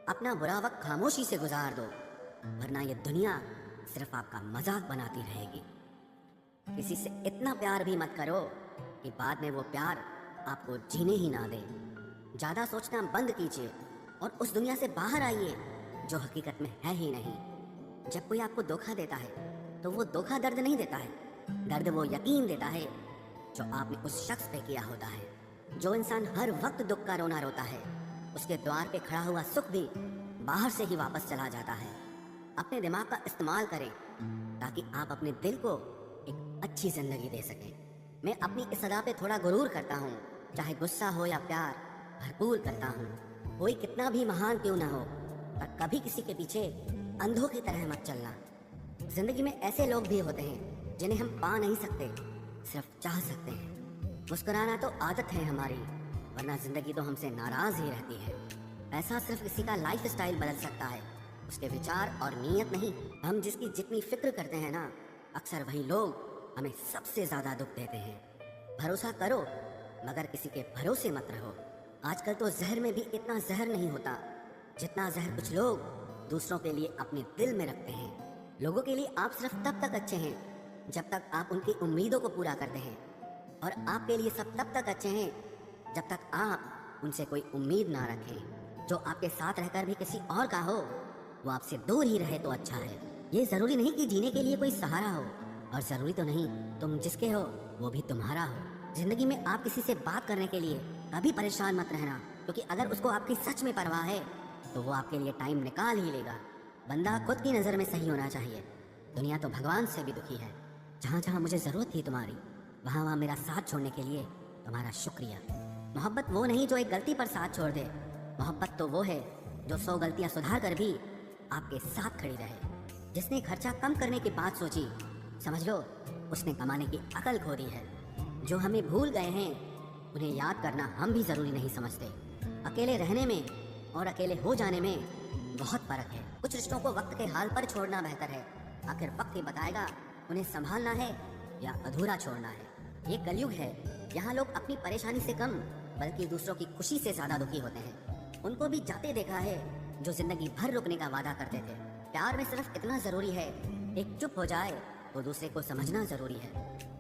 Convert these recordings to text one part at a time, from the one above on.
अपना बुरा वक्त खामोशी से गुजार दो, वरना ये दुनिया सिर्फ आपका मजाक बनाती रहेगी। किसी से इतना प्यार भी मत करो कि बाद में वो प्यार आपको जीने ही ना दे। ज़्यादा सोचना बंद कीजिए और उस दुनिया से बाहर आइए जो हकीकत में है ही नहीं। जब कोई आपको धोखा देता है तो वो धोखा दर्द नहीं देता है, दर्द वो यकीन देता है जो आपने उस शख्स पे किया होता है। जो इंसान हर वक्त दुख का रोना रोता है, उसके द्वार पे खड़ा हुआ सुख भी बाहर से ही वापस चला जाता है। अपने दिमाग का इस्तेमाल करें ताकि आप अपने दिल को एक अच्छी जिंदगी दे सकें। मैं अपनी इस अदा पे थोड़ा गुरूर करता हूँ, चाहे गुस्सा हो या प्यार भरपूर करता हूँ। कोई कितना भी महान क्यों ना हो, पर कभी किसी के पीछे अंधों की तरह मत चलना। जिंदगी में ऐसे लोग भी होते हैं जिन्हें हम पा नहीं सकते, सिर्फ चाह सकते हैं। मुस्कुराना तो आदत है हमारी, वरना जिंदगी तो हमसे नाराज ही रहती है। ऐसा सिर्फ किसी का लाइफ स्टाइल बदल सकता है, उसके विचार और नीयत नहीं। हम जिसकी जितनी फिक्र करते हैं ना, अक्सर वही लोग हमें सबसे ज्यादा दुख देते हैं। भरोसा करो मगर किसी के भरोसे मत रहो। आजकल तो जहर में भी इतना जहर नहीं होता जितना जहर कुछ लोग दूसरों के लिए अपने दिल में रखते हैं। लोगों के लिए आप सिर्फ तब तक अच्छे हैं जब तक आप उनकी उम्मीदों को पूरा करते हैं, और आपके लिए सब तब तक अच्छे हैं जब तक आप उनसे कोई उम्मीद ना रखें। जो आपके साथ रहकर भी किसी और का हो, वो आपसे दूर ही रहे तो अच्छा है। ये जरूरी नहीं कि जीने के लिए कोई सहारा हो, और जरूरी तो नहीं तुम जिसके हो वो भी तुम्हारा हो। जिंदगी में आप किसी से बात करने के लिए कभी परेशान मत रहना, क्योंकि अगर उसको आपकी सच में परवाह है तो वो आपके लिए टाइम निकाल ही लेगा। बंदा खुद की नज़र में सही होना चाहिए। दुनिया तो भगवान से भी दुखी है। जहाँ जहाँ मुझे ज़रूरत थी तुम्हारी, वहाँ वहाँ मेरा साथ छोड़ने के लिए तुम्हारा शुक्रिया। मोहब्बत वो नहीं जो एक गलती पर साथ छोड़ दे, मोहब्बत तो वो है जो 100 गलतियाँ सुधार कर भी आपके साथ खड़ी रहे। जिसने खर्चा कम करने की बात सोची, समझ लो उसने कमाने की अकल खो दी है। जो हमें भूल गए हैं उन्हें याद करना हम भी ज़रूरी नहीं समझते। अकेले रहने में और अकेले हो जाने में बहुत फर्क है। कुछ रिश्तों को वक्त के हाल पर छोड़ना बेहतर है। आखिर वक्त ही बताएगा उन्हें संभालना है या अधूरा छोड़ना है। ये कलयुग है, यहाँ लोग अपनी परेशानी से कम बल्कि दूसरों की खुशी से ज्यादा दुखी होते हैं। उनको भी जाते देखा है जो जिंदगी भर रुकने का वादा करते थे। प्यार में सिर्फ इतना जरूरी है, एक चुप हो जाए तो दूसरे को समझना जरूरी है।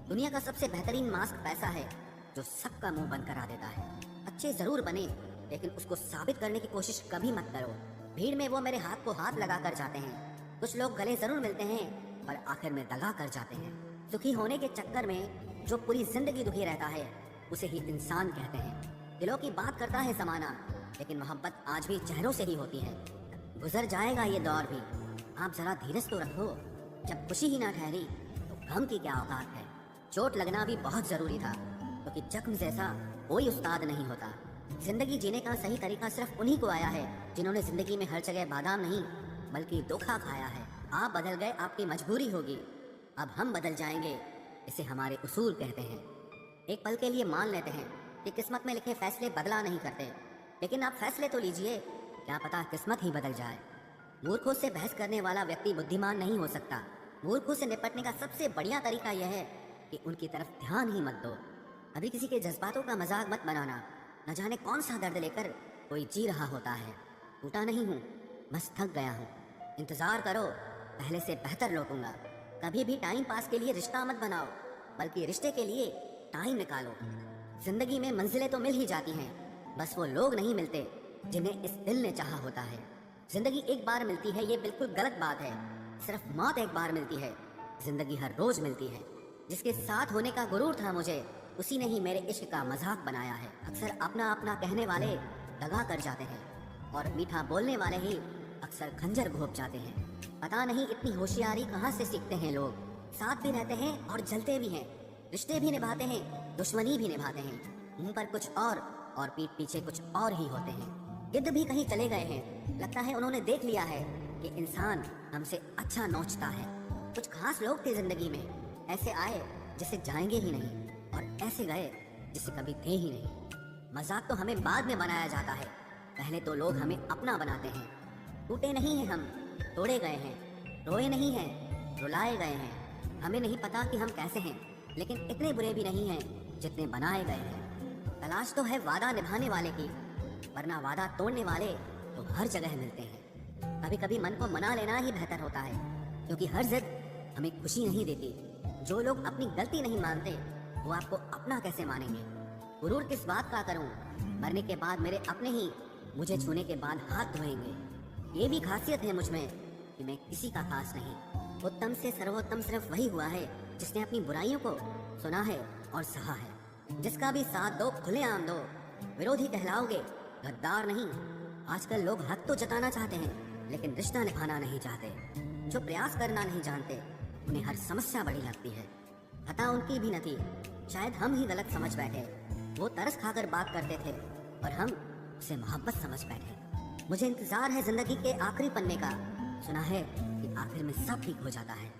दुनिया का सबसे बेहतरीन मास्क पैसा है जो सबका मुंह बंद करा देता है। अच्छे जरूर बने, लेकिन उसको साबित करने की कोशिश कभी मत करो। भीड़ में वो मेरे हाथ को हाथ लगा कर जाते हैं। कुछ लोग गले जरूर मिलते हैं पर आखिर में दगा कर जाते हैं। दुखी होने के चक्कर में जो पूरी जिंदगी दुखी रहता है उसे ही इंसान कहते हैं। दिलों की बात करता है जमाना, लेकिन मोहब्बत आज भी चेहरों से ही होती है। गुजर जाएगा ये दौर भी, आप जरा धीरज तो रखो। जब खुशी ही ना ठहरी तो गम की क्या औकात है। चोट लगना भी बहुत जरूरी था, क्योंकि जख्म जैसा कोई उस्ताद नहीं होता। जिंदगी जीने का सही तरीका सिर्फ उन्हीं को आया है जिन्होंने जिंदगी में हर जगह बादाम नहीं बल्कि धोखा खाया है। आप बदल गए, आपकी मजबूरी होगी, अब हम बदल जाएंगे, इसे हमारे उसूल कहते हैं। एक पल के लिए मान लेते हैं कि किस्मत में लिखे फैसले बदला नहीं करते, लेकिन आप फैसले तो लीजिए, क्या पता किस्मत ही बदल जाए। मूर्खों से बहस करने वाला व्यक्ति बुद्धिमान नहीं हो सकता। मूर्खों से निपटने का सबसे बढ़िया तरीका यह है कि उनकी तरफ ध्यान ही मत दो। अभी किसी के जज्बातों का मजाक मत बनाना। न जाने कौन सा दर्द लेकर कोई जी रहा होता है। टूटा नहीं हूँ, बस थक गया हूँ। इंतजार करो, पहले से बेहतर लौटूंगा। कभी भी टाइम पास के लिए रिश्ता मत बनाओ, बल्कि रिश्ते के लिए टाइम निकालो। जिंदगी में मंजिलें तो मिल ही जाती हैं, बस वो लोग नहीं मिलते जिन्हें इस दिल ने चाहा होता है। जिंदगी एक बार मिलती है, ये बिल्कुल गलत बात है। सिर्फ मौत एक बार मिलती है, जिंदगी हर रोज मिलती है। जिसके साथ होने का गुरूर था मुझे, उसी ने ही मेरे इश्क का मजाक बनाया है। अक्सर अपना अपना कहने वाले दगा कर जाते हैं, और मीठा बोलने वाले ही अक्सर खंजर घोंप जाते हैं। पता नहीं इतनी होशियारी कहाँ से सीखते हैं लोग। साथ भी रहते हैं और जलते भी हैं, रिश्ते भी निभाते हैं, दुश्मनी भी निभाते हैं। मुंह पर कुछ और पीठ पीछे कुछ और ही होते हैं। गिद्ध भी कहीं चले गए हैं, लगता है उन्होंने देख लिया है कि इंसान हमसे अच्छा नोचता है। कुछ खास लोग थे जिंदगी में, ऐसे आए जिसे जाएंगे ही नहीं, और ऐसे गए जिसे कभी थे ही नहीं। मजाक तो हमें बाद में बनाया जाता है, पहले तो लोग हमें अपना बनाते हैं। टूटे नहीं हैं हम, तोड़े गए हैं। रोए नहीं हैं, रुलाए गए हैं। हमें नहीं पता कि हम कैसे हैं, लेकिन इतने बुरे भी नहीं हैं जितने बनाए गए हैं। तलाश तो है वादा निभाने वाले की, वरना वादा तोड़ने वाले तो हर जगह मिलते हैं। कभी कभी मन को मना लेना ही बेहतर होता है, क्योंकि हर जिद हमें खुशी नहीं देती। जो लोग अपनी गलती नहीं मानते वो आपको अपना कैसे मानेंगे? गुरूर किस बात का करूं, मरने के बाद मेरे अपने ही मुझे छूने के बाद हाथ धोएंगे। ये भी खासियत है मुझ में कि मैं किसी का खास नहीं। उत्तम से सर्वोत्तम सिर्फ वही हुआ है जिसने अपनी बुराइयों को सुना है और सहा है। जिसका भी साथ दो खुलेआम दो, विरोधी कहलाओगे, गद्दार नहीं। आजकल लोग हक तो जताना चाहते हैं लेकिन रिश्ता निभाना नहीं चाहते। जो प्रयास करना नहीं जानते उन्हें हर समस्या बड़ी लगती है। खता उनकी भी न थी, शायद हम ही गलत समझ बैठे। वो तरस खाकर बात करते थे और हम उसे मोहब्बत समझ बैठे। मुझे इंतजार है जिंदगी के आखिरी पन्ने का। सुना है कि आखिर में सब ठीक हो जाता है।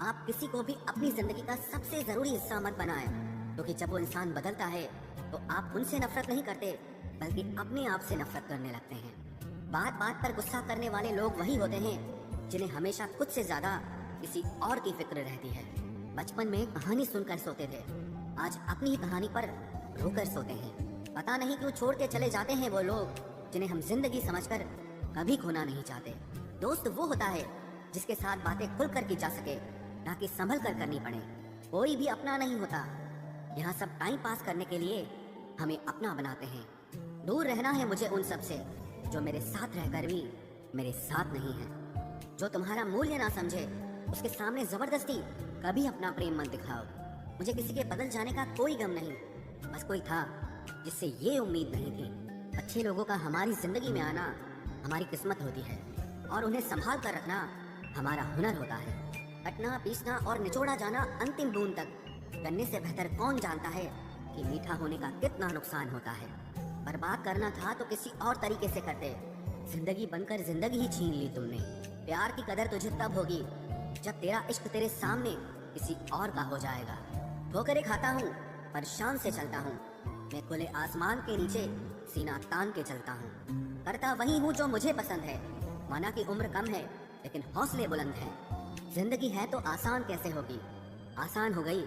आप किसी को भी अपनी जिंदगी का सबसे जरूरी हिस्सा मत बनाएं, क्योंकि जब वो इंसान बदलता है तो आप उनसे नफरत नहीं करते बल्कि अपने आप से नफरत करने लगते हैं। बात बात पर गुस्सा करने वाले लोग वही होते हैं जिन्हें हमेशा खुद से ज्यादा किसी और की फिक्र रहती है। बचपन में कहानी सुनकर सोते थे, आज अपनी ही कहानी पर रोकर सोते हैं। पता नहीं क्यों छोड़ के चले जाते हैं वो लोग जिन्हें हम जिंदगी समझकर कभी खोना नहीं चाहते। दोस्त वो होता है जिसके साथ बातें खुलकर की जा सके, ना कि संभल कर करनी पड़े। कोई भी अपना नहीं होता, यहाँ सब टाइम पास करने के लिए हमें अपना बनाते हैं। दूर रहना है मुझे उन सब से जो मेरे साथ रहकर भी मेरे साथ नहीं है। जो तुम्हारा मूल्य ना समझे उसके सामने जबरदस्ती कभी अपना प्रेम मत दिखाओ। मुझे किसी के बदल जाने का कोई गम नहीं, बस कोई था जिससे ये उम्मीद नहीं थी। अच्छे लोगों का हमारी जिंदगी में आना हमारी किस्मत होती है और उन्हें संभाल कर रखना हमारा हुनर होता है। कटना, पीसना और निचोड़ा जाना अंतिम बूंद तक करने से बेहतर कौन जानता है कि मीठा होने का कितना नुकसान होता है। बर्बाद करना था तो किसी और तरीके से करते। जिंदगी बनकर जिंदगी ही छीन ली तुमने। प्यार की कदर तुझे तब होगी जब तेरा इश्क तेरे सामने किसी और का हो जाएगा। ठोकरें खाता हूँ पर शान से चलता हूँ, मैं खुले आसमान के नीचे सीना तान के चलता हूँ। करता वही हूँ जो मुझे पसंद है, माना कि उम्र कम है लेकिन हौसले बुलंद हैं। जिंदगी है तो आसान कैसे होगी, आसान हो गई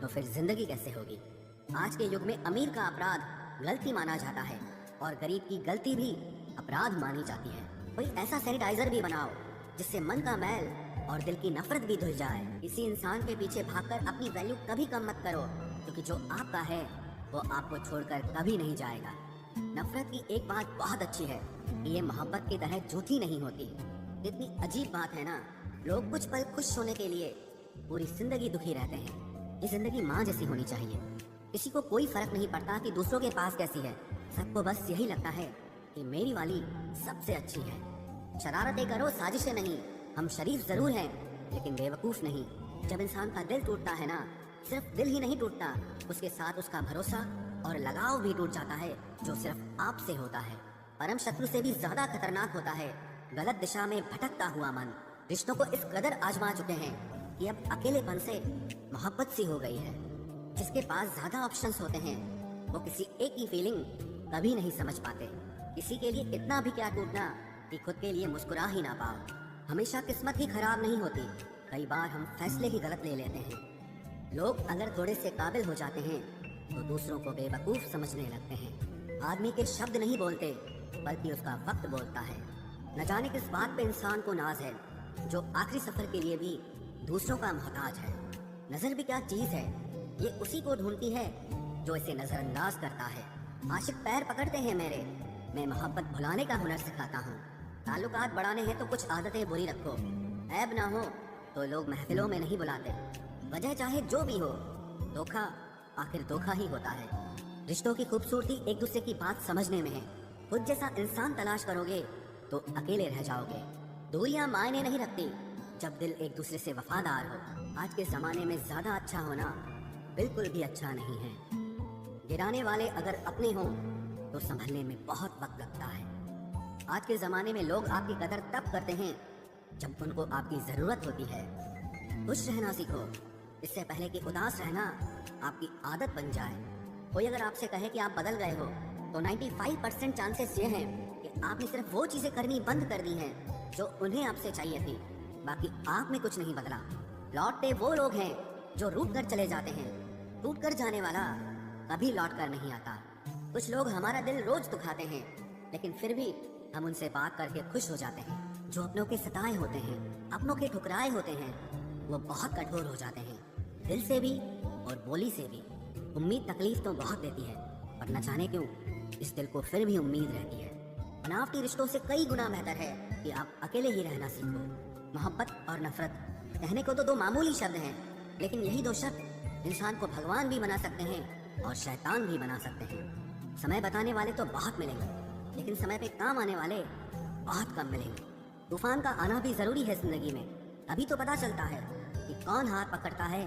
तो फिर जिंदगी कैसे होगी। आज के युग में अमीर का अपराध गलती माना जाता है और गरीब की गलती भी अपराध मानी जाती है। कोई ऐसा सैनिटाइजर भी बनाओ जिससे मन का मैल और दिल की नफरत भी धुल जाए। किसी इंसान के पीछे भागकर अपनी वैल्यू कभी कम मत करो, क्योंकि जो आपका है वो आपको छोड़कर कभी नहीं जाएगा। नफरत की एक बात बहुत अच्छी है कि ये मोहब्बत की तरह झूठी नहीं होती। कितनी अजीब बात है ना, लोग कुछ पल खुश होने के लिए पूरी जिंदगी दुखी रहते हैं। ये जिंदगी माँ जैसी होनी चाहिए। किसी को कोई फर्क नहीं पड़ता कि दूसरों के पास कैसी है, सबको बस यही लगता है कि मेरी वाली सबसे अच्छी है। शरारतें करो, साजिशें नहीं। हम शरीफ जरूर हैं लेकिन बेवकूफ नहीं। जब इंसान का दिल टूटता है ना, सिर्फ दिल ही नहीं टूटता, उसके साथ उसका भरोसा और लगाव भी टूट जाता है जो सिर्फ आपसे होता है। परम शत्रु से भी ज्यादा खतरनाक होता है गलत दिशा में भटकता हुआ मन। रिश्तों को इस कदर आजमा चुके हैं कि अब अकेलेपन से मोहब्बत सी हो गई है। जिसके पास ज्यादा ऑप्शंस होते हैं वो किसी एक की फीलिंग कभी नहीं समझ पाते। किसी के लिए इतना भी क्या टूटना कि खुद के लिए मुस्कुरा ही ना पाओ। हमेशा किस्मत ही खराब नहीं होती, कई बार हम फैसले ही गलत ले लेते हैं। लोग अगर थोड़े से काबिल हो जाते हैं तो दूसरों को बेवकूफ समझने लगते हैं। आदमी के शब्द नहीं बोलते बल्कि उसका वक्त बोलता है। न जाने किस बात पे इंसान को नाज है जो आखिरी सफर के लिए भी दूसरों का मोहताज है। नजर भी क्या चीज है, ये उसी को ढूंढती है जो इसे नजरअंदाज करता है। आशिक पैर पकड़ते हैं मेरे, मैं मोहब्बत भुलाने का हुनर सिखाता हूँ। ताल्लुकात बढ़ाने हैं तो कुछ आदतें बुरी रखो, ऐब ना हो तो लोग महफिलों में नहीं बुलाते। वजह चाहे जो भी हो, धोखा आखिर धोखा ही होता है। रिश्तों की खूबसूरती एक दूसरे की बात समझने में है। खुद जैसा इंसान तलाश करोगे तो अकेले रह जाओगे। दूरियां मायने नहीं रखती जब दिल एक दूसरे से वफादार हो। आज के जमाने में ज्यादा अच्छा होना बिल्कुल भी अच्छा नहीं है। गिराने वाले अगर अपने हों तो संभलने में बहुत वक्त लगता है। आज के जमाने में लोग आपकी कदर तब करते हैं जब उनको आपकी जरूरत होती है। खुश रहना सीखो इससे पहले कि उदास रहना आपकी आदत बन जाए। कोई अगर आपसे कहे कि आप बदल गए हो तो 95% चांसेस ये हैं कि आपने सिर्फ वो चीजें करनी बंद कर दी हैं जो उन्हें आपसे चाहिए थी, बाकी आप में कुछ नहीं बदला। लौटते वो लोग हैं जो रूठ कर चले जाते हैं, टूट कर जाने वाला कभी लौट कर नहीं आता। कुछ लोग हमारा दिल रोज दुखाते हैं, लेकिन फिर भी हम उनसे बात करके खुश हो जाते हैं। जो अपनों के सताए होते हैं, अपनों के ठुकराए होते हैं, वो बहुत कठोर हो जाते हैं, दिल से भी और बोली से भी। उम्मीद तकलीफ तो बहुत देती है, पर न जाने क्यों इस दिल को फिर भी उम्मीद रहती है। बनावटी रिश्तों से कई गुना बेहतर है कि आप अकेले ही रहना सीखो। मोहब्बत और नफरत कहने को तो दो मामूली शब्द हैं, लेकिन यही दो शब्द इंसान को भगवान भी बना सकते हैं और शैतान भी बना सकते हैं। समय बताने वाले तो बहुत मिलेंगे, लेकिन समय पे काम आने वाले बहुत कम मिलेंगे। तूफान का आना भी जरूरी है जिंदगी में, तभी तो पता चलता है कि कौन हाथ पकड़ता है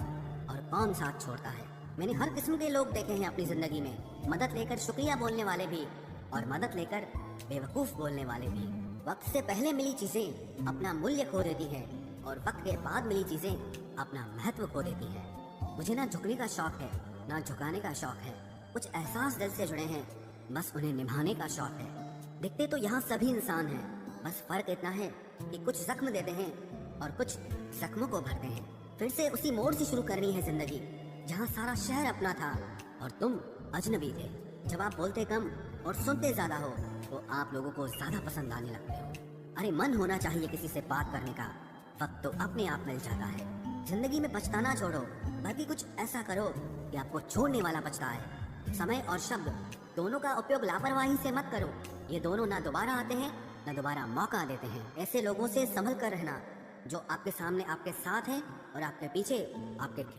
और कौन साथ छोड़ता है। मैंने हर किस्म के लोग देखे हैं अपनी जिंदगी में, मदद लेकर शुक्रिया बोलने वाले भी और मदद लेकर बेवकूफ बोलने वाले भी। वक्त से पहले मिली चीजें अपना मूल्य खो देती है और वक्त के बाद मिली चीजें अपना महत्व खो देती है। मुझे ना झुकने का शौक है, ना झुकाने का शौक है। कुछ एहसास दिल से जुड़े हैं, बस उन्हें निभाने का शौक है। दिखते तो यहाँ सभी इंसान हैं, बस फर्क इतना है कि कुछ जख्म देते हैं और कुछ जख्मों को भरते हैं। फिर से उसी मोड़ से शुरू करनी है जिंदगी, जहाँ सारा शहर अपना था और तुम अजनबी थे। जब आप बोलते कम और सुनते ज्यादा हो तो आप लोगों को ज्यादा पसंद आने लगते हो। अरे मन होना चाहिए किसी से बात करने का, वक्त तो अपने आप मिल जाता है। जिंदगी में पछताना छोड़ो, बल्कि कुछ ऐसा करो कि आपको छोड़ने वाला पछताए। समय और शब्द दोनों का उपयोग लापरवाही से मत करो, ये दोनों ना दोबारा आते हैं ना दोबारा मौका देते हैं। ऐसे लोगों से संभल कर रहना जो आपके सामने आपके साथ हैं और आपके पीछे आपके